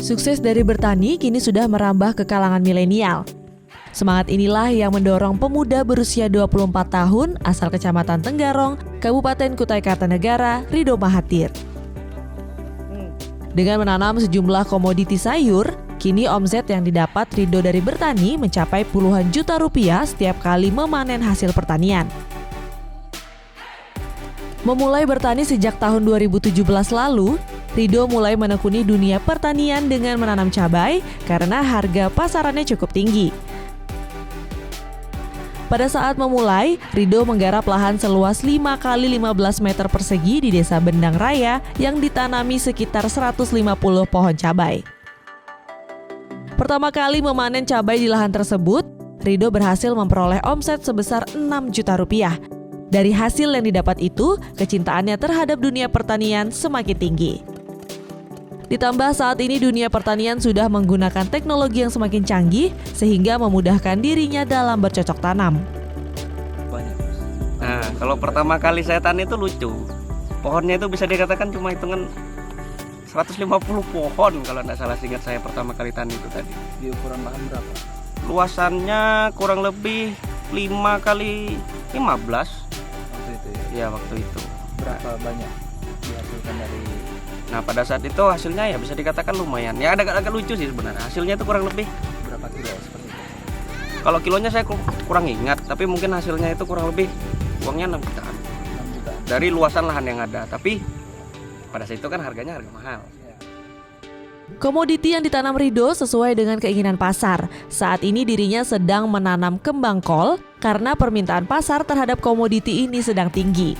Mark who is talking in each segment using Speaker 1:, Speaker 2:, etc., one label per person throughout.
Speaker 1: Sukses dari bertani kini sudah merambah ke kalangan milenial. Semangat inilah yang mendorong pemuda berusia 24 tahun asal Kecamatan Tenggarong, Kabupaten Kutai Kartanegara, Ridho Mahathir. Dengan menanam sejumlah komoditi sayur, kini omset yang didapat Ridho dari bertani mencapai puluhan juta rupiah setiap kali memanen hasil pertanian. Memulai bertani sejak tahun 2017 lalu, Ridho mulai menekuni dunia pertanian dengan menanam cabai karena harga pasarannya cukup tinggi. Pada saat memulai, Ridho menggarap lahan seluas 5 kali 15 meter persegi di Desa Bendang Raya yang ditanami sekitar 150 pohon cabai. Pertama kali memanen cabai di lahan tersebut, Ridho berhasil memperoleh omset sebesar 6 juta rupiah. Dari hasil yang didapat itu, kecintaannya terhadap dunia pertanian semakin tinggi. Ditambah saat ini dunia pertanian sudah menggunakan teknologi yang semakin canggih sehingga memudahkan dirinya dalam bercocok tanam.
Speaker 2: Nah, kalau pertama kali saya tanam itu lucu. Pohonnya itu bisa dikatakan cuma hitungan 150 pohon kalau tidak salah seingat saya pertama kali tanam itu tadi.
Speaker 3: Di ukuran lahan berapa?
Speaker 2: Luasannya kurang lebih 5 kali 15
Speaker 3: Waktu itu ya?
Speaker 2: ya waktu itu.
Speaker 3: Berapa banyak dihasilkan dari...
Speaker 2: Nah pada saat itu hasilnya ya bisa dikatakan lumayan. Ya agak lucu sih sebenarnya. Hasilnya itu kurang lebih
Speaker 3: berapa kilo seperti itu?
Speaker 2: kalau kilonya saya kurang ingat, tapi mungkin hasilnya itu kurang lebih uangnya 6 jutaan.
Speaker 3: 6 juta.
Speaker 2: Dari luasan lahan yang ada. Tapi pada saat itu kan harganya harga mahal.
Speaker 1: Komoditi yang ditanam Ridho sesuai dengan keinginan pasar. Saat ini dirinya sedang menanam kembang kol karena permintaan pasar terhadap komoditi ini sedang tinggi.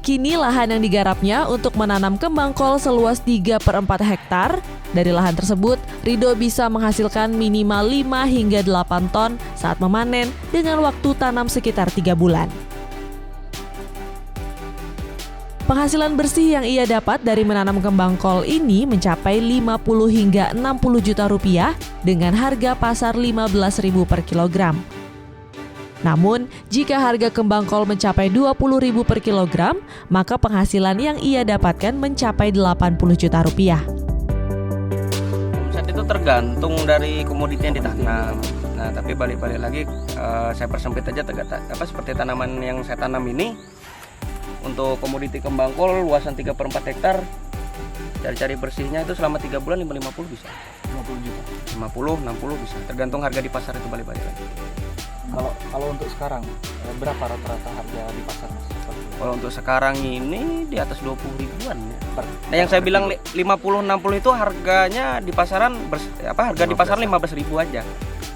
Speaker 1: Kini lahan yang digarapnya untuk menanam kembang kol seluas 3/4 hektar. Dari lahan tersebut, Ridho bisa menghasilkan minimal 5 hingga 8 ton saat memanen dengan waktu tanam sekitar 3 bulan. Penghasilan bersih yang ia dapat dari menanam kembang kol ini mencapai 50 hingga 60 juta rupiah dengan harga pasar 15.000 per kilogram. Namun, jika harga kembang kol mencapai 20.000 per kilogram, maka penghasilan yang ia dapatkan mencapai 80 juta rupiah.
Speaker 2: Omset itu tergantung dari komoditi yang ditanam. Nah, tapi balik-balik lagi saya persempit aja seperti tanaman yang saya tanam ini. Untuk komoditi kembang kol luasan 3/4 hektar, cari bersihnya itu selama 3 bulan 50 bisa.
Speaker 3: 50 juta.
Speaker 2: 50, 60 bisa. Tergantung harga di pasar itu balik-balik lagi.
Speaker 3: Kalau untuk sekarang berapa rata-rata harga di pasar Mas?
Speaker 2: Kalau untuk sekarang ini di atas 20 ribuan ya. Nah, yang saya bilang 50-60 itu harganya di pasaran harga di pasar 15.000 aja.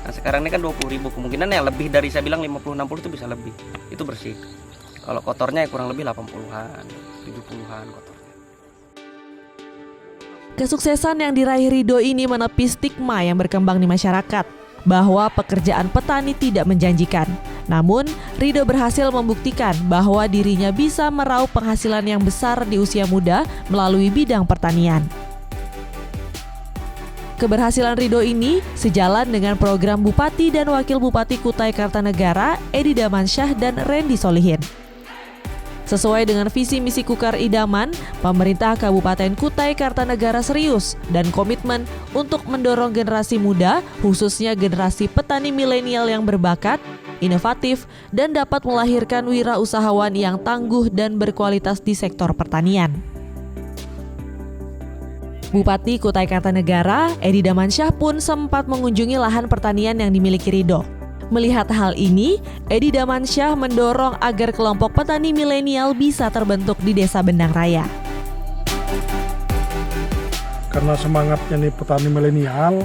Speaker 2: Nah, sekarang ini kan 20.000, kemungkinan yang lebih dari saya bilang 50-60 itu bisa lebih. Itu bersih. Kalau kotornya ya kurang lebih 80-an, 70-an kotornya.
Speaker 1: Kesuksesan yang diraih Ridho ini menepis stigma yang berkembang di masyarakat bahwa pekerjaan petani tidak menjanjikan. Namun, Ridho berhasil membuktikan bahwa dirinya bisa meraup penghasilan yang besar di usia muda melalui bidang pertanian. Keberhasilan Ridho ini sejalan dengan program Bupati dan Wakil Bupati Kutai Kartanegara, Edi Damansyah dan Randy Solihin. Sesuai dengan visi misi Kukar Idaman, pemerintah Kabupaten Kutai Kartanegara serius dan komitmen untuk mendorong generasi muda, khususnya generasi petani milenial yang berbakat, inovatif, dan dapat melahirkan wirausahawan yang tangguh dan berkualitas di sektor pertanian. Bupati Kutai Kartanegara, Edi Damansyah pun sempat mengunjungi lahan pertanian yang dimiliki Ridho. Melihat hal ini, Edi Damansyah mendorong agar kelompok petani milenial bisa terbentuk di Desa Bendang Raya.
Speaker 4: Karena semangatnya nih petani milenial,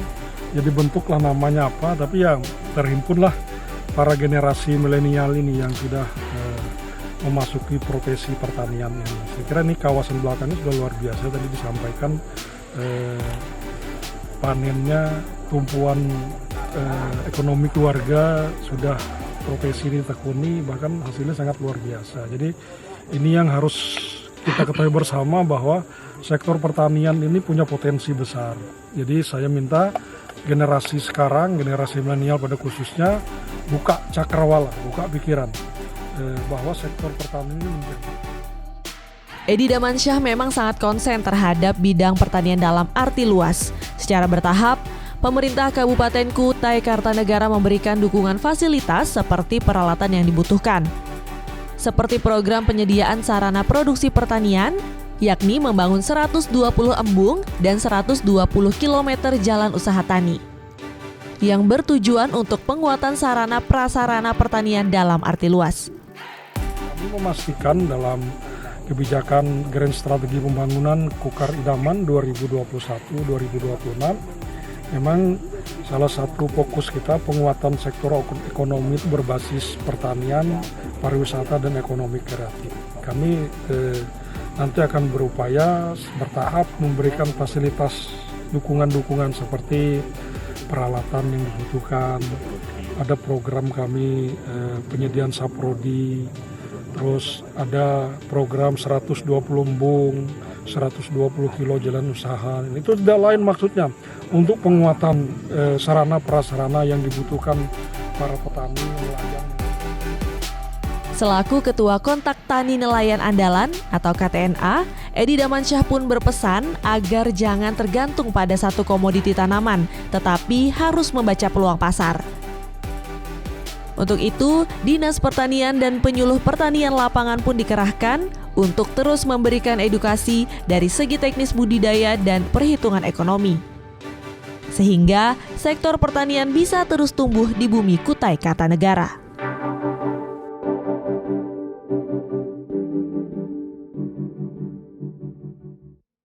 Speaker 4: jadi bentuklah namanya apa, tapi yang terhimpunlah para generasi milenial ini yang sudah memasuki profesi pertanian ini. Saya kira ini kawasan belakangnya sudah luar biasa, tadi disampaikan panennya, tumpuan ekonomi keluarga sudah profesi ditekuni, bahkan hasilnya sangat luar biasa. Jadi ini yang harus kita ketahui bersama bahwa sektor pertanian ini punya potensi besar. Jadi saya minta generasi sekarang, generasi milenial pada khususnya buka cakrawala, buka pikiran bahwa sektor pertanian ini menjadi.
Speaker 1: Edi Damansyah memang sangat konsen terhadap bidang pertanian dalam arti luas. Secara bertahap, pemerintah Kabupaten Kutai Kartanegara memberikan dukungan fasilitas seperti peralatan yang dibutuhkan. Seperti program penyediaan sarana produksi pertanian, yakni membangun 120 embung dan 120 km jalan usaha tani, yang bertujuan untuk penguatan sarana prasarana pertanian dalam arti luas.
Speaker 4: Kami memastikan dalam kebijakan Grand Strategi Pembangunan Kukar Idaman 2021-2026, memang salah satu fokus kita penguatan sektor ekonomi itu berbasis pertanian, pariwisata, dan ekonomi kreatif. Kami nanti akan berupaya bertahap memberikan fasilitas dukungan-dukungan seperti peralatan yang dibutuhkan. Ada program kami penyediaan saprodi, terus ada program 120 embung, 120 kilo jalan usaha. Itu tidak lain maksudnya untuk penguatan sarana prasarana yang dibutuhkan para petani nelayan.
Speaker 1: Selaku Ketua Kontak Tani Nelayan Andalan atau KTNA, Edi Damansyah pun berpesan agar jangan tergantung pada satu komoditi tanaman, tetapi harus membaca peluang pasar. Untuk itu, Dinas Pertanian dan Penyuluh Pertanian Lapangan pun dikerahkan untuk terus memberikan edukasi dari segi teknis budidaya dan perhitungan ekonomi, sehingga sektor pertanian bisa terus tumbuh di bumi Kutai Kartanegara.